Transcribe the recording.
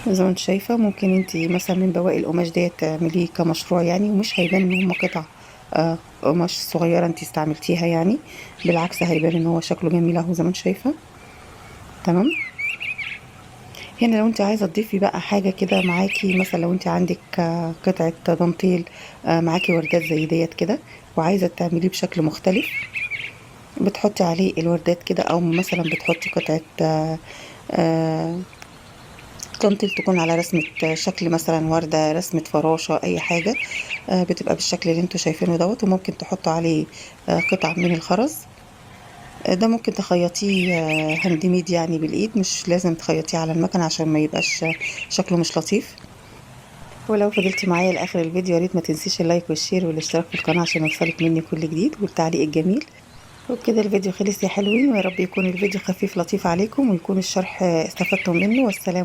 زي ما انت شايفة ممكن انت مثلا من بواقي القماش ديت تعمليه كمشروع يعني، ومش هيبان ان هما قطع قماش صغيرة انت استعملتيها يعني. بالعكس هيبان ان هو شكله جميل اهو زي ما انت شايفة. تمام. هنا لو انت عايزة تضيفي بقى حاجة كده معاكي، مثلا لو انت عندك قطعة دانتيل، معاكي وردات زي ديت كده، وعايزة تعمليه بشكل مختلف، بتحطي عليه الوردات كده، او مثلا بتحطي قطعة آه، دانتيل تكون على رسمة شكل مثلا وردة، رسمة فراشة، أي حاجة. بتبقى بالشكل اللي انتوا شايفينه دوت. وممكن تحطوا عليه قطع من الخرز. ده ممكن تخيطيه هاند ميد يعني بالإيد، مش لازم تخيطيه على المكنة عشان ما يبقاش شكله مش لطيف. ولو فضلتي معايا لآخر الفيديو يا ريت ما تنسيش اللايك والشير والاشتراك في القناة عشان يوصلك مني كل جديد، والتعليق الجميل. وبكده الفيديو خلص يا حلوين، ويا رب يكون الفيديو خفيف لطيف عليكم، ويكون الشرح استفدتم منه. والسلام